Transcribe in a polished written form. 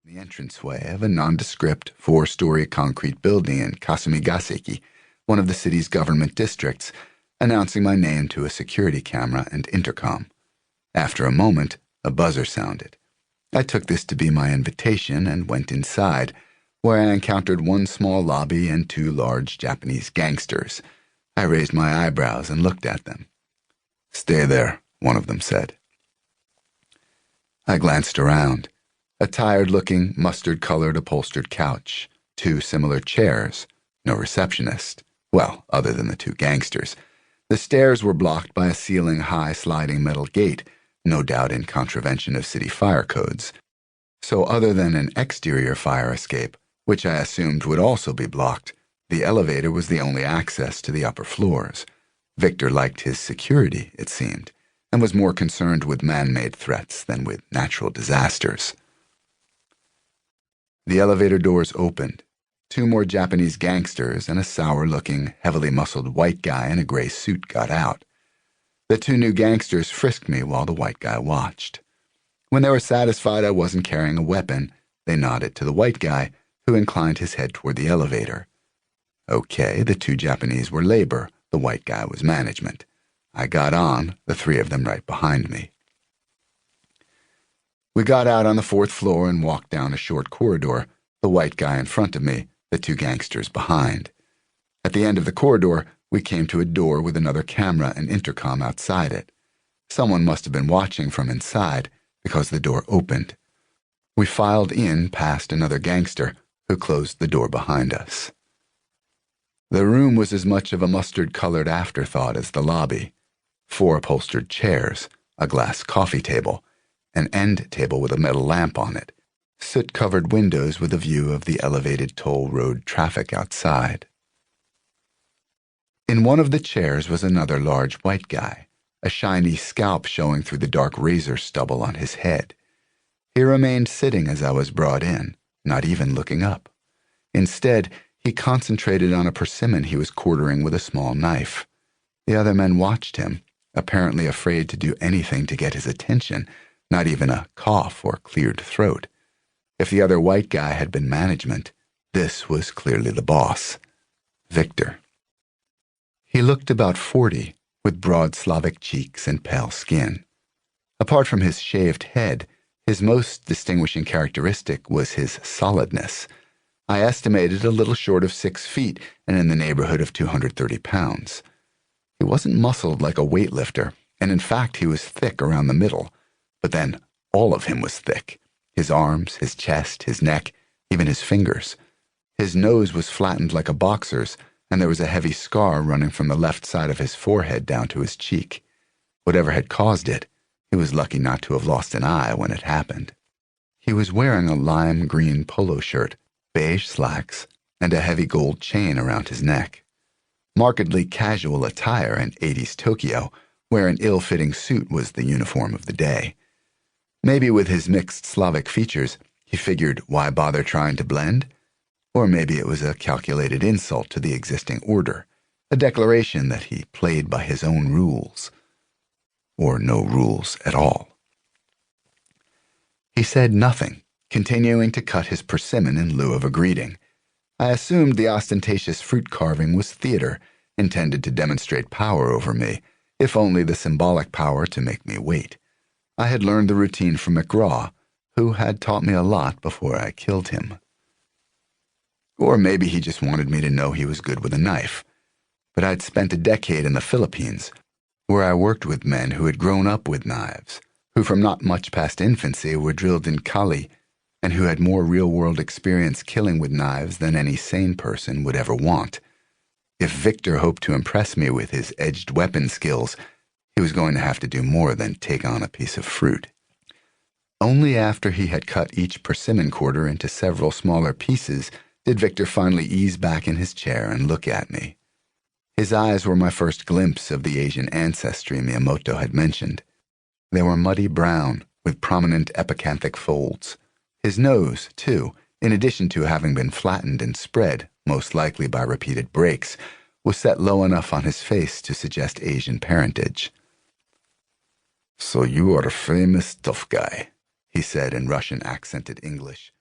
the entranceway of a nondescript four-story concrete building in Kasumigaseki, one of the city's government districts, announcing my name to a security camera and intercom. After a moment, a buzzer sounded. I took this to be my invitation and went inside, where I encountered one small lobby and two large Japanese gangsters. I raised my eyebrows and looked at them. "Stay there," one of them said. I glanced around. A tired-looking, mustard-colored upholstered couch, two similar chairs, no receptionist, well, other than the two gangsters. The stairs were blocked by a ceiling-high sliding metal gate, no doubt in contravention of city fire codes. So other than an exterior fire escape, which I assumed would also be blocked, the elevator was the only access to the upper floors. Victor liked his security, it seemed, and was more concerned with man-made threats than with natural disasters. The elevator doors opened. Two more Japanese gangsters and a sour-looking, heavily muscled white guy in a gray suit got out. The two new gangsters frisked me while the white guy watched. When they were satisfied I wasn't carrying a weapon, they nodded to the white guy, who inclined his head toward the elevator. Okay, the two Japanese were labor, the white guy was management. I got on, the three of them right behind me. We got out on the fourth floor and walked down a short corridor, the white guy in front of me, the two gangsters behind. At the end of the corridor, we came to a door with another camera and intercom outside it. Someone must have been watching from inside, because the door opened. We filed in past another gangster, who closed the door behind us. The room was as much of a mustard-colored afterthought as the lobby. 4 upholstered chairs, a glass coffee table, an end table with a metal lamp on it, soot-covered windows with a view of the elevated toll road traffic outside. In one of the chairs was another large white guy, a shiny scalp showing through the dark razor stubble on his head. He remained sitting as I was brought in, not even looking up. Instead, he concentrated on a persimmon he was quartering with a small knife. The other men watched him, apparently afraid to do anything to get his attention, not even a cough or cleared throat. If the other white guy had been management, this was clearly the boss, Victor. He looked about 40, with broad Slavic cheeks and pale skin. Apart from his shaved head, his most distinguishing characteristic was his solidness. I estimated a little short of 6 feet and in the neighborhood of 230 pounds. He wasn't muscled like a weightlifter, and in fact he was thick around the middle. But then all of him was thick. His arms, his chest, his neck, even his fingers. His nose was flattened like a boxer's, and there was a heavy scar running from the left side of his forehead down to his cheek. Whatever had caused it, he was lucky not to have lost an eye when it happened. He was wearing a lime green polo shirt, beige slacks, and a heavy gold chain around his neck. Markedly casual attire in 80s Tokyo, where an ill-fitting suit was the uniform of the day. Maybe with his mixed Slavic features, he figured, why bother trying to blend? Or maybe it was a calculated insult to the existing order, a declaration that he played by his own rules. Or no rules at all. He said nothing, continuing to cut his persimmon in lieu of a greeting. I assumed the ostentatious fruit carving was theater, intended to demonstrate power over me, if only the symbolic power to make me wait. I had learned the routine from McGraw, who had taught me a lot before I killed him. Or maybe he just wanted me to know he was good with a knife. But I'd spent a decade in the Philippines, where I worked with men who had grown up with knives, who from not much past infancy were drilled in Kali, and who had more real-world experience killing with knives than any sane person would ever want. If Victor hoped to impress me with his edged weapon skills, he was going to have to do more than take on a piece of fruit. Only after he had cut each persimmon quarter into several smaller pieces did Victor finally ease back in his chair and look at me. His eyes were my first glimpse of the Asian ancestry Miyamoto had mentioned. They were muddy brown, with prominent epicanthic folds. His nose, too, in addition to having been flattened and spread, most likely by repeated breaks, was set low enough on his face to suggest Asian parentage. "So you are a famous tough guy," he said in Russian-accented English.